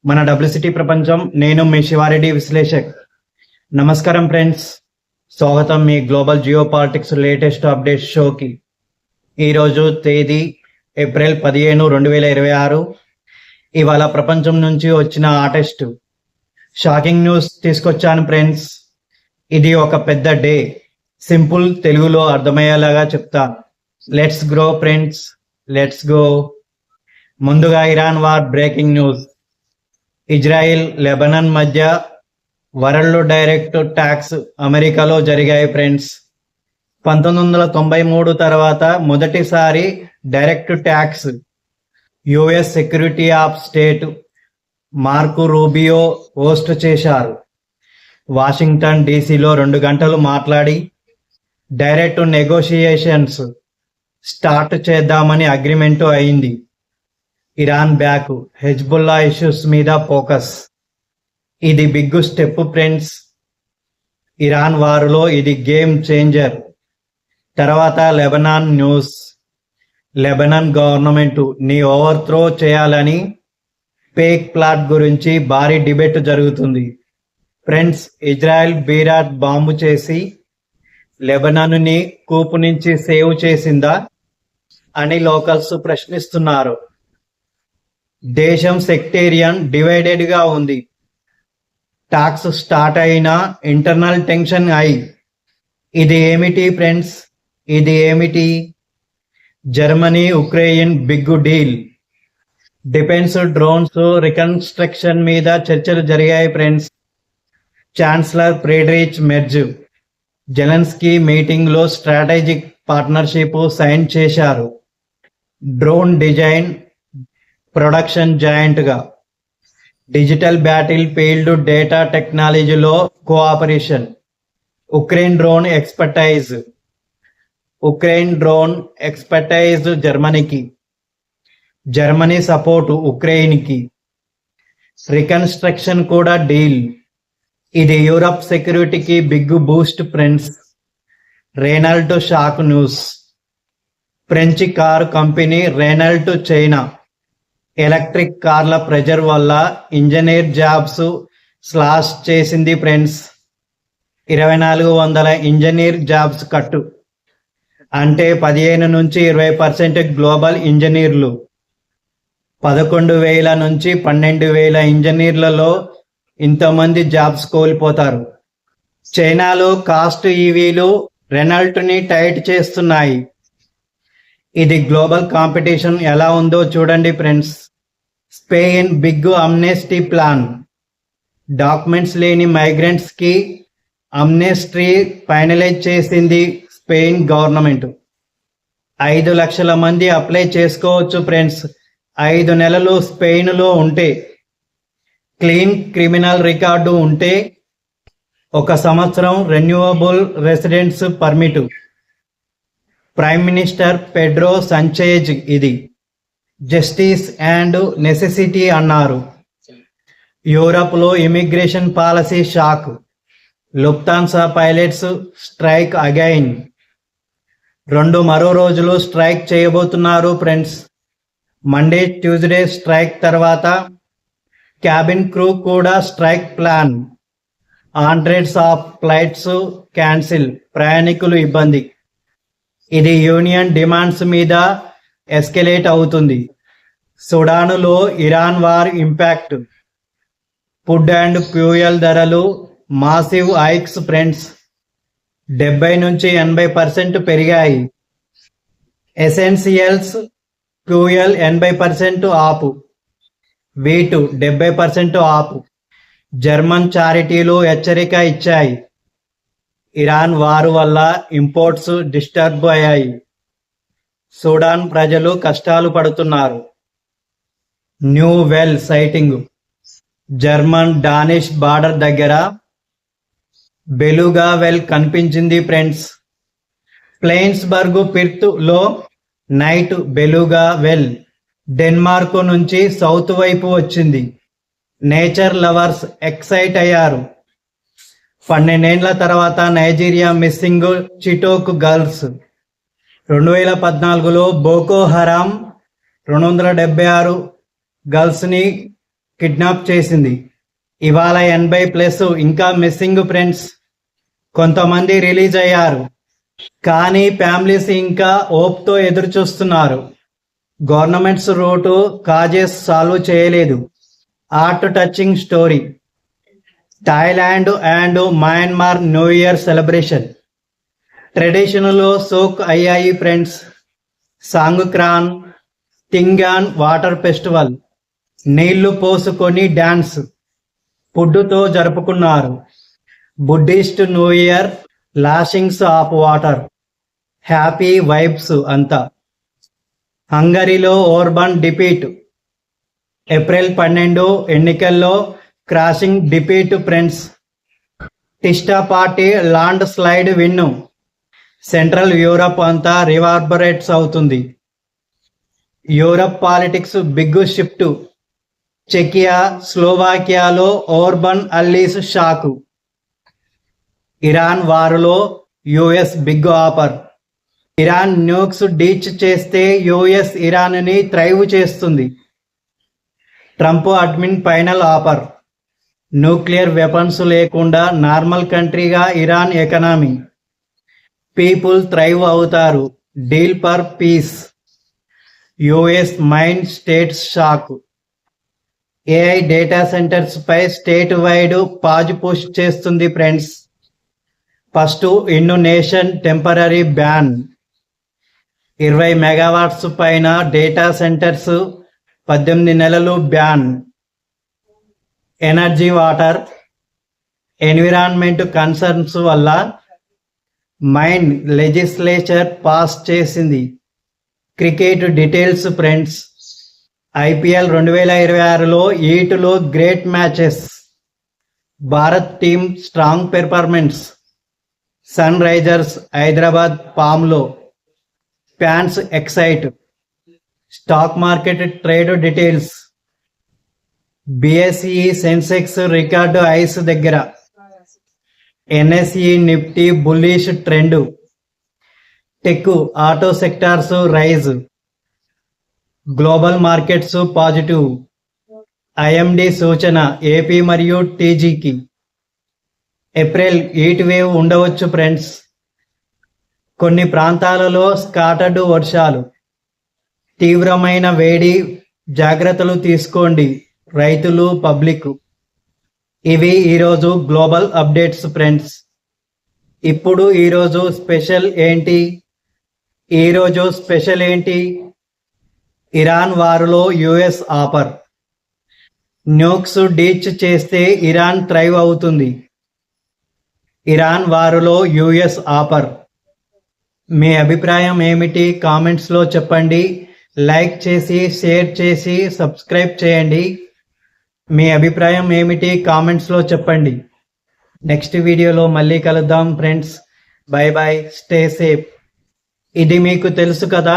మన డబ్ల్యూసిటీ ప్రపంచం. నేను మీ శివారెడ్డి విశ్లేషక్. నమస్కారం ఫ్రెండ్స్, స్వాగతం మీ global geopolitics latest update షోకి. ఈరోజు తేదీ ఏప్రిల్ 15, 2026. ఇవాళ ప్రపంచం నుంచి వచ్చిన ఆటెస్ట్ షాకింగ్ న్యూస్ తీసుకొచ్చాను ఫ్రెండ్స్. ఇది ఒక పెద్ద డే. సింపుల్ తెలుగులో అర్థమయ్యేలాగా చెప్తా. Let's grow friends, let's go. ముందుగా Iran war breaking news. Israel, Lebanon మధ్య వరల్డ్ డైరెక్ట్ ట్యాక్స్ అమెరికాలో జరిగాయి ఫ్రెండ్స్. 1993 తర్వాత మొదటిసారి direct talks US secretary of state Marco Rubio host చేశారు. వాషింగ్టన్ డీసీలో 2 గంటలు మాట్లాడి డైరెక్ట్ నెగోషియేషన్స్ స్టార్ట్ చేద్దామని అగ్రిమెంటు అయింది. ఇరాన్ బ్యాక్, హెజ్బుల్లా ఇష్యూస్ మీద ఫోకస్. ఇది బిగ్ స్టెప్ ఫ్రెండ్స్. ఇరాన్ వారులో ఇది గేమ్ చేంజర్. తర్వాత లెబనాన్ న్యూస్. లెబనాన్ గవర్నమెంట్ ని ఓవర్త్రో చేయాలని ఫేక్ ప్లాట్ గురించి భారీ డిబేట్ జరుగుతుంది ఫ్రెండ్స్. ఇజ్రాయెల్ బీరాట్ బాంబు చేసి లెబనాన్ ని కూపు నుంచి సేవ్ చేసిందా అని లోకల్స్ ప్రశ్నిస్తున్నారు. దేశం సెక్టేరియన్ డివైడెడ్ గా ఉంది. టాక్స్ స్టార్ట్ అయినా ఇంటర్నల్ టెన్షన్ అయి. ఇది ఏమిటి ఫ్రెండ్స్, ఇది ఏమిటి? Germany Ukraine big deal. Defence drones reconstruction మీద చర్చలు జరిగాయి friends. Chancellor Friedrich Merz Zelensky meeting లో స్ట్రాటజిక్ పార్ట్నర్షిప్ సైన్ చేశారు. డ్రోన్ డిజైన్ ప్రొడక్షన్ జాయింట్ గా. డిజిటల్ బ్యాటిల్ ఫీల్డ్ డేటా టెక్నాలజీలో కోఆపరేషన్. ఉక్రెయిన్ డ్రోన్ ఎక్స్పర్టైజ్ జర్మనీకి. జర్మనీ సపోర్ట్ ఉక్రెయిన్ కి. Reconstruction కూడా డీల్. ఇది యూరప్ సెక్యూరిటీకి big boost friends. Renault shock news. French car company Renault China electric కార్ల pressure వల్ల engineer jobs slash చేసింది ఫ్రెండ్స్. 2400 ఇంజనీర్ జాబ్స్ కట్టు. అంటే 15 నుంచి 20% గ్లోబల్ ఇంజనీర్లు. 11,000 నుంచి 12,000 ఇంజనీర్లలో ఇంతమంది జాబ్స్ కోల్పోతారు. చైనాలో కాస్ట్ ఈవీలు రెనాల్ట్ ని టైట్ చేస్తున్నాయి. ఇది గ్లోబల్ కాంపిటీషన్ ఎలా ఉందో చూడండి friends. Spain big amnesty plan. Documents లేని మైగ్రెంట్స్ కి అమ్నెస్టీ ఫైనలైజ్ చేసింది స్పెయిన్ గవర్నమెంట్. 5 లక్షల మంది అప్లై చేసుకోవచ్చు ఫ్రెండ్స్. 5 నెలలు స్పెయిన్ లో ఉంటే, క్లీన్ క్రిమినల్ రికార్డు ఉంటే 1 సంవత్సరం renewable residence permit. Prime minister Pedro Sanchez ఇది జస్టిస్ అండ్ నెసెసిటీ అన్నారు. యూరప్ లో immigration policy shock. Lufthansa pilots strike again. మరో రోజులు స్ట్రైక్ చేయబోతున్నారు ఫ్రెండ్స్. మండే ట్యూస్డే స్ట్రైక్ తర్వాత క్యాబిన్ క్రూ కూడా strike plan. Hundreds of flights cancel. ప్రయాణికులు ఇబ్బంది. ఇది యూనియన్ డిమాండ్స్ మీద ఎస్కెలేట్ అవుతుంది. సుడానులో Iran war impact. Food and fuel ధరలు మాసివ్ హైక్స్ ఫ్రెండ్స్. 70 నుంచి 80% పెరిగాయి. ఎసెన్షియల్స్ ఫ్యూయల్ 80% ఆపు. వీట్ 70% ఆపు. జర్మన్ చారిటీలు హెచ్చరిక ఇచ్చాయి. ఇరాన్ వారు వల్ల ఇంపోర్ట్స్ డిస్టర్బ్ అయ్యాయి. సుడాన్ ప్రజలు కష్టాలు పడుతున్నారు. New well citing. German Danish border దగ్గర బెలుగా వెల్ కనిపించింది ఫ్రెండ్స్. ప్లెయిన్స్బర్గ్ పిర్త్ లో నైట్ బెలుగా వెల్ డెన్మార్క్ నుంచి సౌత్ వైపు వచ్చింది. నేచర్ లవర్స్ ఎక్సైట్ అయ్యారు. 12 ఏళ్ల తర్వాత నైజీరియా మిస్సింగ్ చిటోక్ గర్ల్స్. 2014లో బోకో హరాం 276 గర్ల్స్ ని కిడ్నాప్ చేసింది. ఇవాళ 80+ ఇంకా మిస్సింగ్ ఫ్రెండ్స్. కొంతమంది రిలీజ్ అయ్యారు, కానీ ఫ్యామిలీస్ ఇంకా హోప్తో ఎదురు చూస్తున్నారు. గవర్నమెంట్స్ రూటు కాజెస్ సాల్వ్ చేయలేదు. Heart touching story. Thailand and Myanmar new year celebration traditional soak అయ్యాయి friends. Songkran, Thingyan water festival, నీళ్లు పోసుకొని డాన్స్, ఫుడ్తో జరుపుకున్నారు. Buddhist new year, lashings of water, happy vibes అంతా. హంగరీలో ఓర్బన్ డిపీట్. ఏప్రిల్ 12 ఎన్నికల్లో crushing defeat friends. Tisza party landslide win. Central Europe అంతా reverberates అవుతుంది. Europe politics big shift. చెకియా, స్లోవాకియాలో ఓర్బన్ అల్లీస్ షాకు. ఇరాన్ వారులో US big offer. Iran nukes ditch చేస్తే US ఇరాన్ని థ్రైవ్ చేస్తుంది. Trump admin final offer. Nuclear weapons లేకుండా normal కంట్రీగా ఇరాన్ ఎకనామీ. పీపుల్ థ్రైవ్ అవుతారు. Deal for peace. US Maine states shock. AI data centres పై statewide pause push చేస్తుంది friends. First Indonesian temporary ban. 20 megawatts పైన data centres 18 నెలలు ban. Energy water. Environment concerns వల్ల Maine legislature pass చేసింది. Cricket details friends. IPL 2026లో ఈటులో great matches. Bharat team strong performance. Sunrisers Hyderabad ఫామ్లో. Fans excite. Stock market trade details. BSE Sensex record highs దగ్గర. NSE Nifty bullish trend. Tech, auto sectors rise. Global markets positive. IMD సూచన AP మరియు టీజీకి. April heat wave ఉండవచ్చు friends. కొన్ని ప్రాంతాలలో scattered వర్షాలు. తీవ్రమైన వేడి. జాగ్రత్తలు తీసుకోండి రైతులు, పబ్లిక్. ఇవి ఈరోజు గ్లోబల్ అప్డేట్స్ ఫ్రెండ్స్. ఇప్పుడు ఈరోజు స్పెషల్ ఏంటి? ఇరాన్ వారులో యుఎస్ ఆఫర్. న్యూక్స్ డీచ్ చేస్తే ఇరాన్ థ్రైవ్ అవుతుంది. ఇరాన్ వారులో యుఎస్ ఆఫర్. మీ అభిప్రాయం ఏమిటి? కామెంట్స్లో చెప్పండి. లైక్ చేసి, షేర్ చేసి, సబ్స్క్రైబ్ చేయండి. మీ అభిప్రాయం ఏమిటి? కామెంట్స్లో చెప్పండి. నెక్స్ట్ వీడియోలో మళ్ళీ కలుద్దాం friends. Bye bye, stay safe. ఇది మీకు తెలుసు కదా.